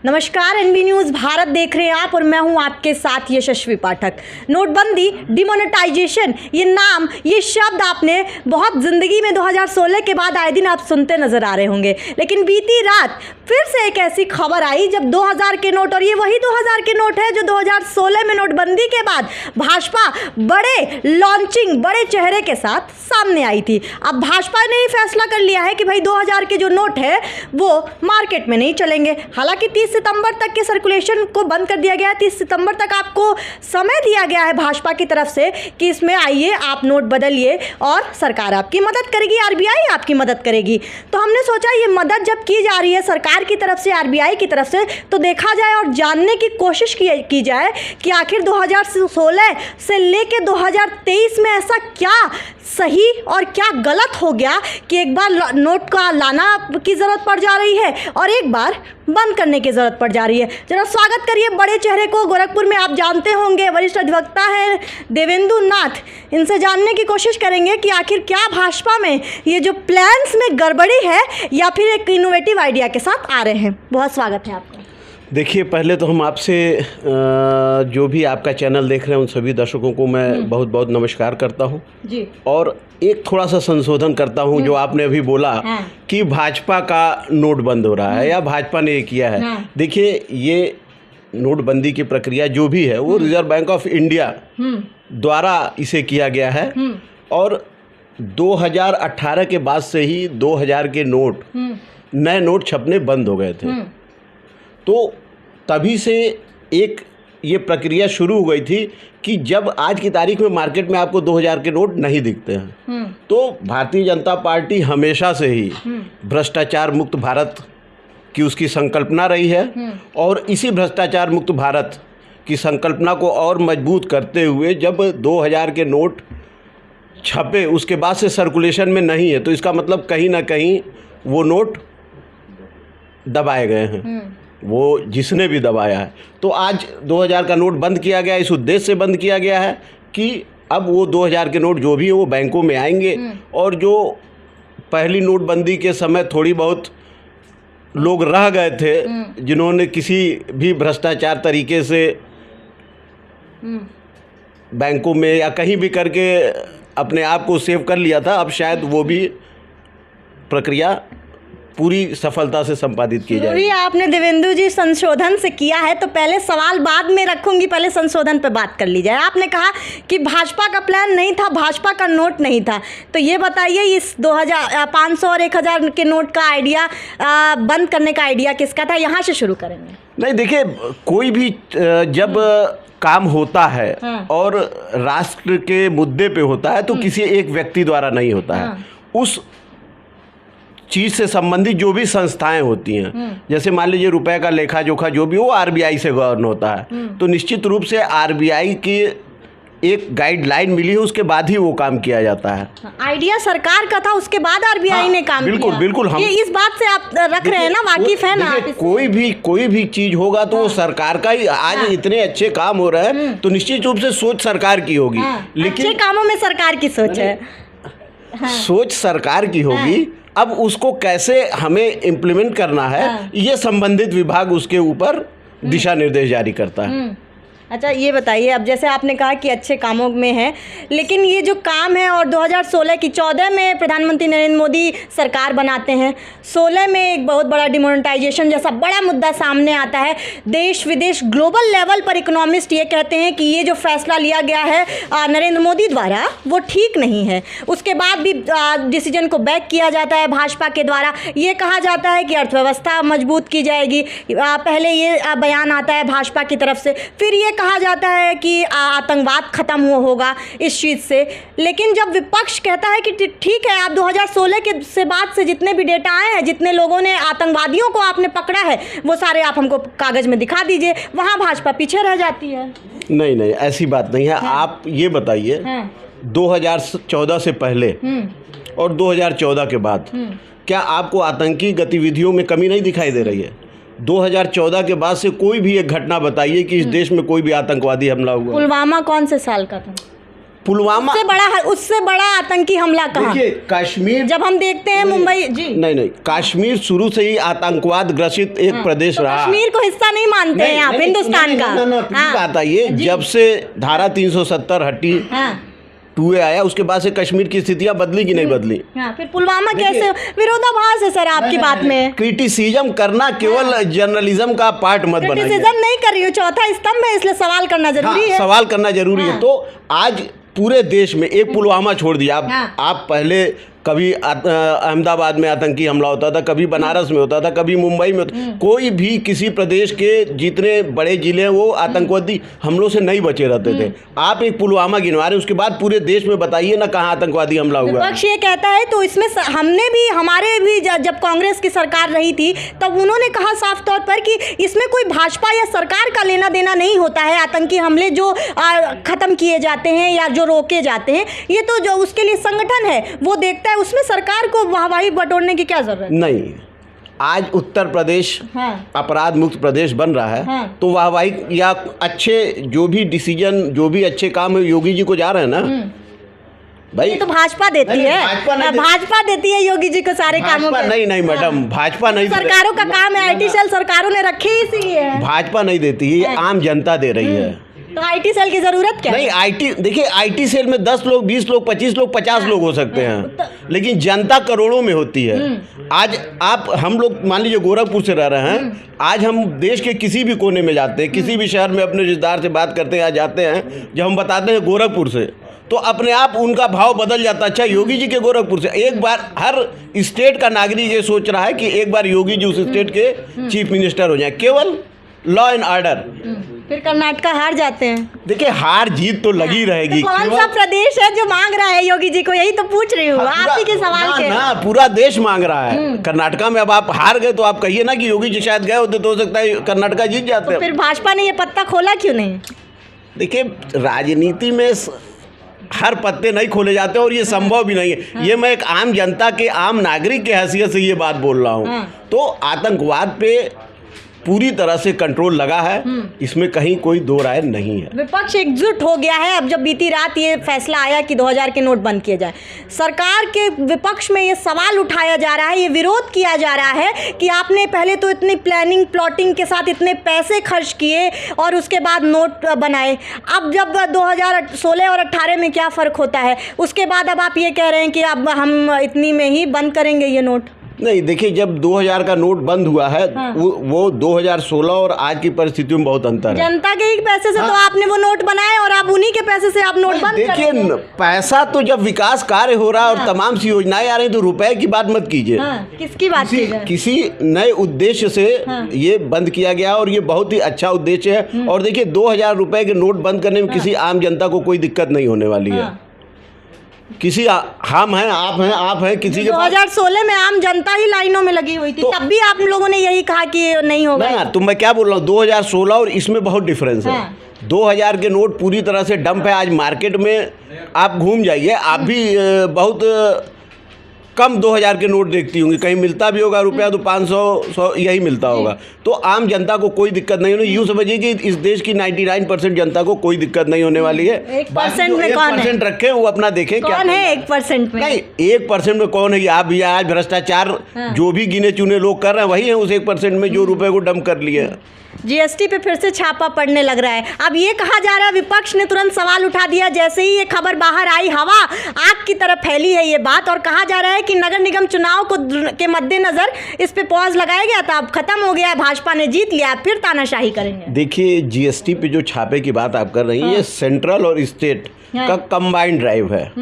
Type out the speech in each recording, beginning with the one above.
नमस्कार, NB news Bharat देख रहे हैं आप और मैं हूं आपके साथ यशस्वी पाठक। नोटबंदी, डिमोनेटाइजेशन, ये नाम, ये शब्द आपने बहुत ज़िंदगी में 2016 के बाद आए दिन आप सुनते नज़र आ रहे होंगे। लेकिन बीती रात फिर से एक ऐसी खबर आई जब 2000 के नोट, और ये वही 2000 के नोट है जो 2016 में नोटबंदी के बाद भाजपा बड़े लॉन्चिंग, बड़े चेहरे के साथ सामने आई थी। अब भाजपा ने ही फैसला कर लिया है कि भाई 2000 के जो नोट है वो मार्केट में नहीं चलेंगे। हालांकि 30 सितंबर तक के सर्कुलेशन को बंद कर दिया गया है। 30 सितंबर तक आपको समय दिया गया है भाजपा की तरफ से कि इसमें आइए, आप नोट बदलिए और सरकार आपकी मदद करेगी, आरबीआई आपकी मदद करेगी। तो हमने सोचा ये मदद जब की जा रही है सरकार की तरफ से, आरबीआई की तरफ से, तो देखा जाए और जानने की कोशिश की जाए कि आखिर 2016 से लेके 2023 में ऐसा क्या सही और क्या गलत हो गया कि एक बार नोट का लाना की ज़रूरत पड़ जा रही है और एक बार बंद करने की ज़रूरत पड़ जा रही है। जरा स्वागत करिए बड़े चेहरे को। गोरखपुर में आप जानते होंगे वरिष्ठ अधिवक्ता हैं देवेंदु नाथ। इनसे जानने की कोशिश करेंगे कि आखिर क्या भाजपा में ये जो प्लान्स में गड़बड़ी है या फिर एक इनोवेटिव आइडिया के साथ आ रहे हैं। बहुत स्वागत है आपका। देखिए, पहले तो हम आपसे जो भी आपका चैनल देख रहे हैं उन सभी दर्शकों को मैं बहुत बहुत नमस्कार करता हूं जी। और एक थोड़ा सा संशोधन करता हूं जो आपने अभी बोला कि भाजपा का नोट बंद हो रहा है या भाजपा ने ये किया है। देखिए, ये नोटबंदी की प्रक्रिया जो भी है वो रिजर्व बैंक ऑफ इंडिया द्वारा इसे किया गया है और 2018 के बाद से ही 2000 के नोट, नए नोट छपने बंद हो गए थे। तो तभी से एक ये प्रक्रिया शुरू हो गई थी कि जब आज की तारीख में मार्केट में आपको 2000 के नोट नहीं दिखते हैं तो भारतीय जनता पार्टी हमेशा से ही भ्रष्टाचार मुक्त भारत की उसकी संकल्पना रही है और इसी भ्रष्टाचार मुक्त भारत की संकल्पना को और मजबूत करते हुए जब 2000 के नोट छपे उसके बाद से सर्कुलेशन में नहीं है तो इसका मतलब कहीं ना कहीं वो नोट दबाए गए हैं, वो जिसने भी दबाया है। तो आज 2000 का नोट बंद किया गया, इस उद्देश्य से बंद किया गया है कि अब वो 2000 के नोट जो भी है वो बैंकों में आएंगे और जो पहली नोटबंदी के समय थोड़ी बहुत लोग रह गए थे जिन्होंने किसी भी भ्रष्टाचार तरीके से बैंकों में या कहीं भी करके अपने आप को सेव कर लिया था, अब शायद वो भी प्रक्रिया पूरी सफलता से संपादित की जाएगी। आपने देवेंदु जी संशोधन से किया है तो पहले सवाल बाद में रखूंगी, पहले संशोधन पे बात कर ली जाए। आपने कहा कि भाजपा का प्लान नहीं था, भाजपा का नोट नहीं था, तो ये बताइए इस 500 और 1000 के नोट का आइडिया बंद करने का आइडिया किसका था? यहाँ से शुरू करेंगे। नहीं, देखिए, कोई भी जब काम होता है और राष्ट्र के मुद्दे पे होता है तो किसी एक व्यक्ति द्वारा नहीं होता है। उस चीज़ से संबंधित जो भी संस्थाएं होती हैं, जैसे मान लीजिए रुपए का लेखा जोखा जो भी, वो आरबीआई से गवर्न होता है। तो निश्चित रूप से आरबीआई की एक गाइडलाइन मिली है, उसके बाद ही वो काम किया जाता है। आइडिया सरकार का था, उसके बाद आरबीआई ने काम बिल्कुल, किया। बिल्कुल। हम ये इस बात से आप रख रहे हैं ना, वाकिफ है ना? कोई भी चीज होगा तो वो सरकार का ही। आज इतने अच्छे काम हो रहे हैं तो निश्चित रूप से सोच सरकार की होगी। लेकिन अच्छे कामों में सरकार की सोच है, सोच सरकार की होगी। अब उसको कैसे हमें इम्प्लीमेंट करना है ये संबंधित विभाग उसके ऊपर दिशा निर्देश जारी करता है। अच्छा, ये बताइए, अब जैसे आपने कहा कि अच्छे कामों में है, लेकिन ये जो काम है और 2016 की 14 में प्रधानमंत्री नरेंद्र मोदी सरकार बनाते हैं, 16 में एक बहुत बड़ा डिमोनेटाइजेशन जैसा बड़ा मुद्दा सामने आता है। देश विदेश ग्लोबल लेवल पर इकोनॉमिस्ट ये कहते हैं कि ये जो फैसला लिया गया है नरेंद्र मोदी द्वारा वो ठीक नहीं है। उसके बाद भी डिसीजन को बैक किया जाता है भाजपा के द्वारा। ये कहा जाता है कि अर्थव्यवस्था मजबूत की जाएगी, पहले ये बयान आता है भाजपा की तरफ से, फिर ये कहा जाता है कि आतंकवाद खत्म होगा इस चीज़ से। लेकिन जब विपक्ष कहता है कि ठीक है, आप 2016 के से बाद से जितने भी डेटा आए हैं, जितने लोगों ने आतंकवादियों को आपने पकड़ा है, वो सारे आप हमको कागज़ में दिखा दीजिए, वहाँ भाजपा पीछे रह जाती है। नहीं, ऐसी बात नहीं है। आप ये बताइए 2014 से पहले और 2014 के बाद क्या आपको आतंकी गतिविधियों में कमी नहीं दिखाई दे रही है? 2014 के बाद से कोई भी एक घटना बताइए कि इस देश में कोई भी आतंकवादी हमला हुआ। पुलवामा कौन से साल का था? पुलवामा उससे बड़ा आतंकी हमला कहाँ? देखिए कश्मीर, जब हम देखते हैं मुंबई जी नहीं कश्मीर शुरू से ही आतंकवाद ग्रसित एक प्रदेश तो रहा। कश्मीर को हिस्सा नहीं मानते हैं आप हिंदुस्तान का? बात आई है जब से धारा 370 हटी, 2A आया, उसके बाद से कश्मीर की स्थितियां बदली कि नहीं बदली? फिर पुलवामा कैसे विरोधाभास है सर आपकी बात में? क्रिटिसिज्म करना केवल जर्नलिज्म का पार्ट मत बनाइए। क्रिटिसिज्म नहीं कर रही हूँ, चौथा स्तंभ है, इसलिए सवाल करना जरूरी है। सवाल करना जरूरी है। तो आज पूरे देश में एक पुलवामा छोड़ दिया आप पहले कभी अहमदाबाद में आतंकी हमला होता था, कभी बनारस में होता था, कभी मुंबई में होता। कोई भी किसी प्रदेश के जितने बड़े जिले हैं वो आतंकवादी हमलों से नहीं बचे रहते थे। आप एक पुलवामा गिनवा रहे हैं, उसके बाद पूरे देश में बताइए ना कहाँ आतंकवादी हमला हुआ। विपक्ष ये कहता है तो इसमें हमारे भी जब कांग्रेस की सरकार रही थी तब उन्होंने कहा साफ तौर पर कि इसमें कोई भाजपा या सरकार का लेना देना नहीं होता है। आतंकी हमले जो खत्म किए जाते हैं या जो रोके जाते हैं, ये तो जो उसके लिए संगठन है वो देखता है, उसमें सरकार को वाहवाही बटोरने की क्या जरूरत नहीं। आज उत्तर प्रदेश अपराध मुक्त प्रदेश बन रहा है, तो वाहवाही या अच्छे जो भी डिसीजन, जो भी अच्छे काम है योगी जी को जा रहे हैं ना भाई। तो भाजपा देती है, भाजपा देती है योगी जी को सारे कामों के। नहीं मैडम, भाजपा नहीं, सरकारों का काम है, IT सेल सरकारों ने रखे ही इसीलिए है। भाजपा नहीं देती है, आम जनता दे रही है। तो IT सेल की जरूरत क्या नहीं? देखिए IT सेल में 10 लोग, 20 लोग, 25 लोग, 50 लोग हो सकते हैं, लेकिन जनता करोड़ों में होती है। आज हम लोग मान लीजिए गोरखपुर से रह रहे हैं, आज हम देश के किसी भी कोने में जाते हैं, किसी भी शहर में अपने रिश्तेदार से बात करते हैं, जाते हैं, जब हम बताते हैं गोरखपुर से, तो अपने आप उनका भाव बदल जाता है। अच्छा योगी जी के गोरखपुर से, एक बार हर स्टेट का नागरिक ये सोच रहा है कि एक बार योगी जी उस स्टेट के चीफ मिनिस्टर हो जाए, केवल लॉ एंड ऑर्डर। फिर कर्नाटक हार जाते हैं। देखिए हार जीत तो लगी रहेगी। तो कौन सा प्रदेश है जो मांग रहा है योगी जी को? यही तो पूछ रही हूँ, आप ही के सवाल के। पूरा देश मांग रहा है। कर्नाटका में अब आप हार गए तो आप कहिए ना कि योगी जी शायद गए होते तो हो सकता है कर्नाटका जीत जाते। तो फिर भाजपा ने ये पत्ता खोला क्यों नहीं? देखिए राजनीति में हर पत्ते नहीं खोले जाते और ये संभव भी नहीं है। ये मैं एक आम जनता के, आम नागरिक के हैसियत से ये बात बोल रहा हूँ। तो आतंकवाद पे पूरी तरह से कंट्रोल लगा है, इसमें कहीं कोई दो राय नहीं है। विपक्ष एकजुट हो गया है। अब जब बीती रात ये फैसला आया कि 2000 के नोट बंद किए जाए, सरकार के विपक्ष में ये सवाल उठाया जा रहा है, ये विरोध किया जा रहा है कि आपने पहले तो इतनी प्लानिंग प्लॉटिंग के साथ इतने पैसे खर्च किए और उसके बाद नोट बनाए। अब जब 2016 और 18 में क्या फ़र्क होता है, उसके बाद अब आप ये कह रहे हैं कि अब हम इतनी में ही बंद करेंगे ये नोट? नहीं देखिए, जब 2000 का नोट बंद हुआ है वो 2016 और आज की परिस्थितियों में बहुत अंतर है। जनता के ही पैसे से तो आपने वो नोट बनाए और आप उन्हीं के पैसे से आप नोट बंद कर रहे हैं। देखिए पैसा तो जब विकास कार्य हो रहा है और तमाम सी योजनाएं आ रही तो रुपए की बात मत कीजिए। किसकी बात कीजिए? किसी नए उद्देश्य से ये बंद किया गया और ये बहुत ही अच्छा उद्देश्य है। और देखिए 2000 रुपए के नोट बंद करने में किसी आम जनता को कोई दिक्कत नहीं होने वाली है। किसी हम हैं, आप हैं, किसी के 2016 में आम जनता ही लाइनों में लगी हुई थी, तब भी आप लोगों ने यही कहा कि नहीं होगा। नहीं तो मैं क्या बोल रहा हूँ, 2016 और इसमें बहुत डिफरेंस है। 2000 के नोट पूरी तरह से डंप है। आज मार्केट में आप घूम जाइए, आप भी बहुत कम 2000 के नोट देखती होंगी, कहीं मिलता भी होगा रुपया तो 500 यही मिलता होगा। तो आम जनता को कोई दिक्कत नहीं होनी। यूँ समझिए कि इस देश की 99% जनता को कोई दिक्कत नहीं होने वाली है। 1% में कौन है? 1% रखें, वो अपना देखें कौन है 1% में? नहीं 1% में कौन है? आप भी आज भ्रष्टाचार जो भी गिने चुने लोग कर रहे हैं वही है उस 1% में जो रुपए को डंप कर लिए। GST पे फिर से छापा पड़ने लग रहा है। अब ये कहा जा रहा है, विपक्ष ने तुरंत सवाल उठा दिया जैसे ही ये खबर बाहर आई, हवा आग की तरफ फैली है ये बात, और कहा जा रहा है कि नगर निगम चुनाव के मद्देनजर इस पे पॉज लगाया गया था, अब खत्म हो गया, भाजपा ने जीत लिया, फिर तानाशाही करेंगे। देखिए GST पे जो छापे की बात आप कर रही हैं, ये सेंट्रल और स्टेट का कंबाइंड ड्राइव है।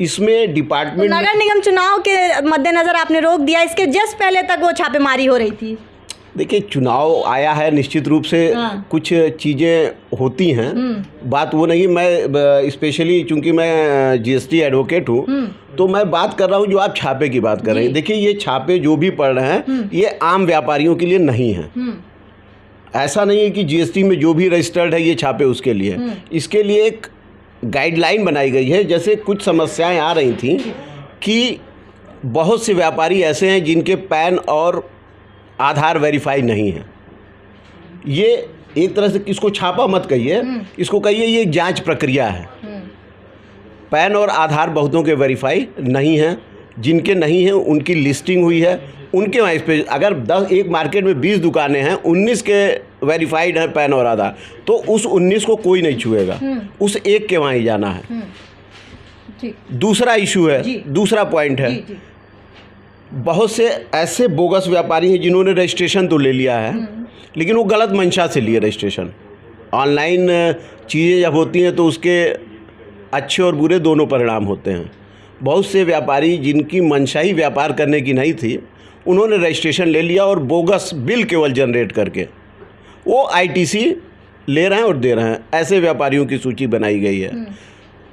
इसमें डिपार्टमेंट तो नगर निगम चुनाव के मद्देनजर आपने रोक दिया, इसके जस्ट पहले तक वो छापेमारी हो रही थी। देखिए चुनाव आया है, निश्चित रूप से कुछ चीज़ें होती हैं, बात वो नहीं। मैं स्पेशली चूंकि मैं GST एडवोकेट हूँ तो मैं बात कर रहा हूँ जो आप छापे की बात कर रहे हैं। देखिए ये छापे जो भी पड़ रहे हैं ये आम व्यापारियों के लिए नहीं है। ऐसा नहीं है कि GST में जो भी रजिस्टर्ड है ये छापे उसके लिए। इसके लिए एक गाइडलाइन बनाई गई है। जैसे कुछ समस्याएं आ रही थी कि बहुत से व्यापारी ऐसे हैं जिनके पैन और आधार वेरीफाई नहीं है। ये एक तरह से इसको छापा मत कहिए, इसको कहिए ये जांच प्रक्रिया है। पैन और आधार बहुतों के वेरीफाई नहीं हैं, जिनके नहीं हैं उनकी लिस्टिंग हुई है, उनके वहाँ इस पे अगर 10 एक मार्केट में 20 दुकानें हैं, 19 के वेरीफाइड हैं पैन और आधार, तो उस 19 को कोई नहीं छुएगा, उस एक के वहाँ ही जाना है। दूसरा इशू है, दूसरा पॉइंट है, बहुत से ऐसे बोगस व्यापारी हैं जिन्होंने रजिस्ट्रेशन तो ले लिया है लेकिन वो गलत मंशा से लिए रजिस्ट्रेशन। ऑनलाइन चीज़ें जब होती हैं तो उसके अच्छे और बुरे दोनों परिणाम होते हैं। बहुत से व्यापारी जिनकी मंशा ही व्यापार करने की नहीं थी, उन्होंने रजिस्ट्रेशन ले लिया और बोगस बिल केवल जनरेट करके वो आईटीसी ले रहे हैं और दे रहे हैं। ऐसे व्यापारियों की सूची बनाई गई है।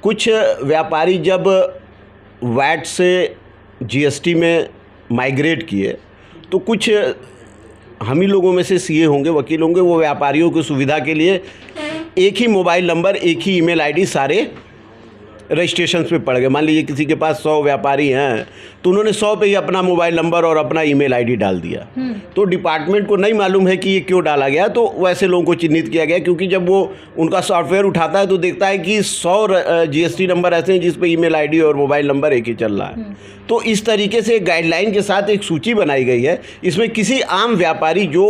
कुछ व्यापारी जब वैट से जीएसटी में माइग्रेट किए तो कुछ हम ही लोगों में से सीए होंगे, वकील होंगे, वो व्यापारियों की सुविधा के लिए एक ही मोबाइल नंबर, एक ही ईमेल आईडी सारे रजिस्ट्रेशन पे पड़ गए। मान लीजिए किसी के पास 100 व्यापारी हैं तो उन्होंने 100 पे ही अपना मोबाइल नंबर और अपना ईमेल आईडी डाल दिया। तो डिपार्टमेंट को नहीं मालूम है कि ये क्यों डाला गया, तो वैसे लोगों को चिन्हित किया गया, क्योंकि जब वो उनका सॉफ्टवेयर उठाता है तो देखता है कि 100 जीएसटी नंबर ऐसे हैं जिस पे ईमेल आईडी और मोबाइल नंबर एक ही चल रहा है। तो इस तरीके से गाइडलाइन के साथ एक सूची बनाई गई है। इसमें किसी आम व्यापारी जो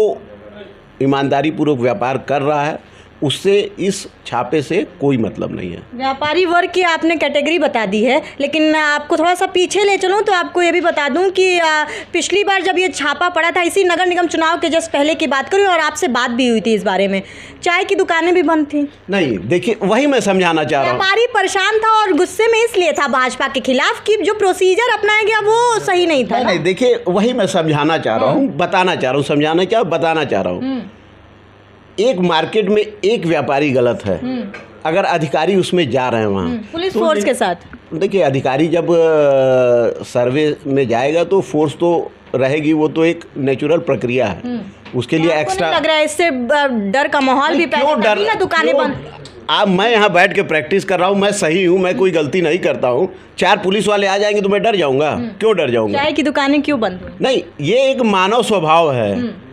ईमानदारी पूर्वक व्यापार कर रहा है उससे इस छापे से कोई मतलब नहीं है। व्यापारी वर्ग की आपने कैटेगरी बता दी है, लेकिन मैं आपको थोड़ा सा पीछे ले चलूँ तो आपको ये भी बता दूं कि पिछली बार जब ये छापा पड़ा था, इसी नगर निगम चुनाव के जस्ट पहले की बात करूँ, और आपसे बात भी हुई थी इस बारे में, चाय की दुकानें भी बंद थी। नहीं, देखिए वही मैं समझाना चाह रहा हूँ। व्यापारी परेशान था और गुस्से में इसलिए था भाजपा के खिलाफ कि जो प्रोसीजर अपनाया गया वो सही नहीं था। नहीं, देखिए वही मैं समझाना चाह रहा हूँ, बताना चाह रहा हूँ, समझाना क्या बताना चाह रहा हूँ। एक मार्केट में एक व्यापारी गलत है, अगर अधिकारी उसमें जा रहे हैं वहाँ पुलिस फोर्स के साथ, देखिए अधिकारी जब सर्वे में जाएगा तो फोर्स तो रहेगी, वो तो एक नेचुरल प्रक्रिया है। उसके लिए एक्स्ट्रा लग रहा है इससे डर का माहौल भी पैदा कर दिया, दुकानें बंद। मैं यहाँ बैठ के प्रैक्टिस कर रहा हूँ, मैं सही हूँ, मैं कोई गलती नहीं करता हूँ। 4 पुलिस वाले आ जाएंगे तो मैं डर जाऊँगा? क्यों डर जाऊँगा? चाय की दुकानें क्यों बंद? नहीं, ये एक मानव स्वभाव है,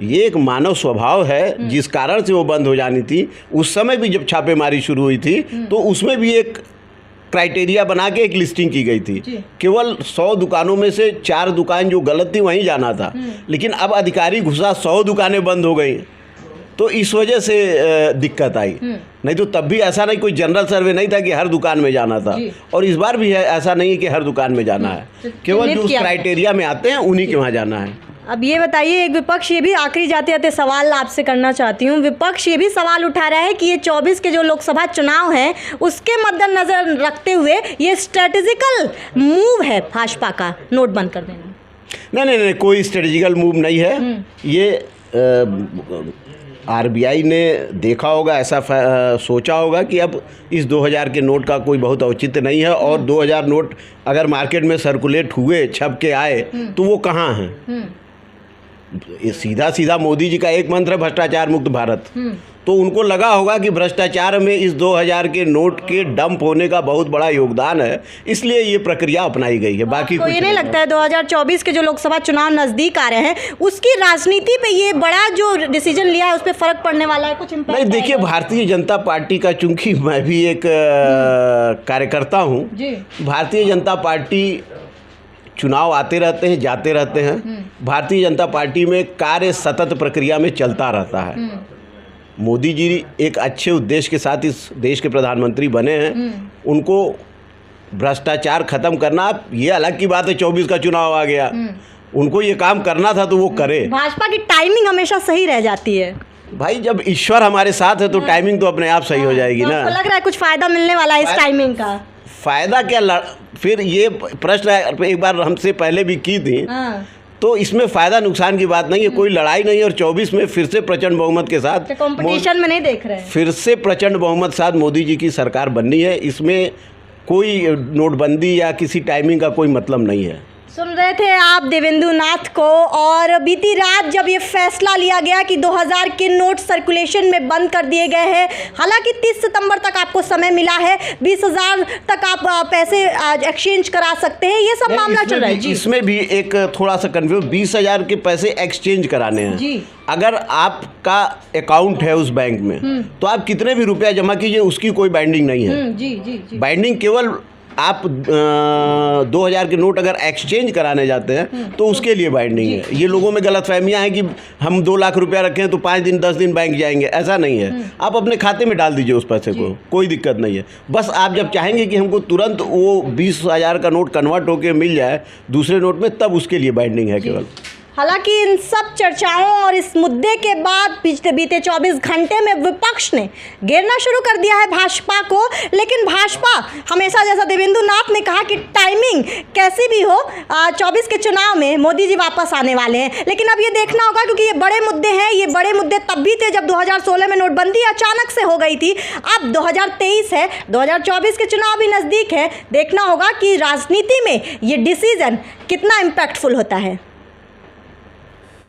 ये एक मानव स्वभाव है जिस कारण से वो बंद हो जानी थी। उस समय भी जब छापेमारी शुरू हुई थी तो उसमें भी एक क्राइटेरिया बना के एक लिस्टिंग की गई थी। केवल 100 दुकानों में से 4 दुकान जो गलत थी वहीं जाना था, लेकिन अब अधिकारी घुसा, 100 दुकानें बंद हो गई, तो इस वजह से दिक्कत आई। नहीं तो तब भी ऐसा नहीं, कोई जनरल सर्वे नहीं था कि हर दुकान में जाना था, और इस बार भी है ऐसा नहीं है कि हर दुकान में जाना है, केवल जो उस क्राइटेरिया में आते हैं उन्हीं के वहाँ जाना है। अब ये बताइए, एक विपक्ष ये भी आखिरी जाते जाते सवाल आपसे करना चाहती हूँ, विपक्ष ये भी सवाल उठा रहा है कि ये 24 के जो लोकसभा चुनाव हैं उसके मद्देनजर रखते हुए ये स्ट्रेटेजिकल मूव है भाजपा का नोट बंद कर देना। नहीं, कोई स्ट्रेटेजिकल मूव नहीं है। ये आरबीआई ने देखा होगा, ऐसा सोचा होगा कि अब इस 2000 के नोट का कोई बहुत औचित्य नहीं है, और 2000 नोट अगर मार्केट में सर्कुलेट हुए, छप के आए, तो वो कहाँ हैं? ये सीधा मोदी जी का एक मंत्र है, भ्रष्टाचार मुक्त भारत। तो उनको लगा होगा कि भ्रष्टाचार में इस 2000 के नोट के डंप होने का बहुत बड़ा योगदान है, इसलिए ये प्रक्रिया अपनाई गई है। बाकी तो ये नहीं लगता है 2024 के जो लोकसभा चुनाव नज़दीक आ रहे हैं उसकी राजनीति पे ये बड़ा जो डिसीजन लिया है उस पर फर्क पड़ने वाला है? कुछ इम्पैक्ट? नहीं, देखिए भारतीय जनता पार्टी का, चूंकि मैं भी एक कार्यकर्ता हूँ, भारतीय जनता पार्टी चुनाव आते रहते हैं, जाते रहते हैं। भारतीय जनता पार्टी में कार्य सतत प्रक्रिया में चलता रहता है। मोदी जी एक अच्छे उद्देश्य के साथ इस देश के प्रधानमंत्री बने हैं। उनको भ्रष्टाचार खत्म करना, ये अलग की बात है, 24 का चुनाव आ गया, उनको ये काम करना था तो वो करे। भाजपा की टाइमिंग हमेशा सही रह जाती है भाई, जब ईश्वर हमारे साथ है तो टाइमिंग तो अपने आप सही हो जाएगी ना। लग रहा है कुछ फायदा मिलने वाला है इस टाइमिंग का? फायदा क्या, फिर ये प्रश्न एक बार हमसे पहले भी की थी, तो इसमें फ़ायदा नुकसान की बात नहीं है, कोई लड़ाई नहीं है। और 24 में फिर से प्रचंड बहुमत के साथ, कंपटीशन में नहीं देख रहे हैं, फिर से प्रचंड बहुमत साथ मोदी जी की सरकार बननी है। इसमें कोई नोटबंदी या किसी टाइमिंग का कोई मतलब नहीं है। सुन रहे थे आप देवेंद्र नाथ को। और बीती रात जब ये फैसला लिया गया कि 2000 के नोट सर्कुलेशन में बंद कर दिए गए हैं, हालांकि 30 सितंबर तक आपको समय मिला है, 20,000 तक आप पैसे एक्सचेंज करा सकते हैं, ये सब मामला चल रहा है जी। इसमें भी एक थोड़ा सा कंफ्यूज, 20,000 के पैसे एक्सचेंज कराने हैं जी। अगर आपका अकाउंट है उस बैंक में तो आप कितने भी रुपया जमा कीजिए, उसकी कोई बाइंडिंग नहीं है। जी जी जी। बाइंडिंग केवल आप 2000 के नोट अगर एक्सचेंज कराने जाते हैं तो उसके लिए बाइंडिंग है। ये लोगों में गलतफहमियां हैं कि हम 2 लाख रुपया रखें तो 5 दिन 10 दिन बैंक जाएंगे, ऐसा नहीं है। आप अपने खाते में डाल दीजिए उस पैसे को, कोई दिक्कत नहीं है। बस आप जब चाहेंगे कि हमको तुरंत वो 20,000 का नोट कन्वर्ट होकर मिल जाए दूसरे नोट में, तब उसके लिए बाइंडिंग है केवल। हालांकि इन सब चर्चाओं और इस मुद्दे के बाद बीते 24 घंटे में विपक्ष ने घेरना शुरू कर दिया है भाजपा को। लेकिन भाजपा हमेशा, जैसा देवेंद्र नाथ ने कहा कि टाइमिंग कैसी भी हो, 24 के चुनाव में मोदी जी वापस आने वाले हैं। लेकिन अब ये देखना होगा, क्योंकि ये बड़े मुद्दे हैं। ये बड़े मुद्दे तब भी थे जब 2016 में नोटबंदी अचानक से हो गई थी। अब 2023 है, 2024 के चुनाव भी नज़दीक है। देखना होगा कि राजनीति में ये डिसीजन कितना इम्पैक्टफुल होता है।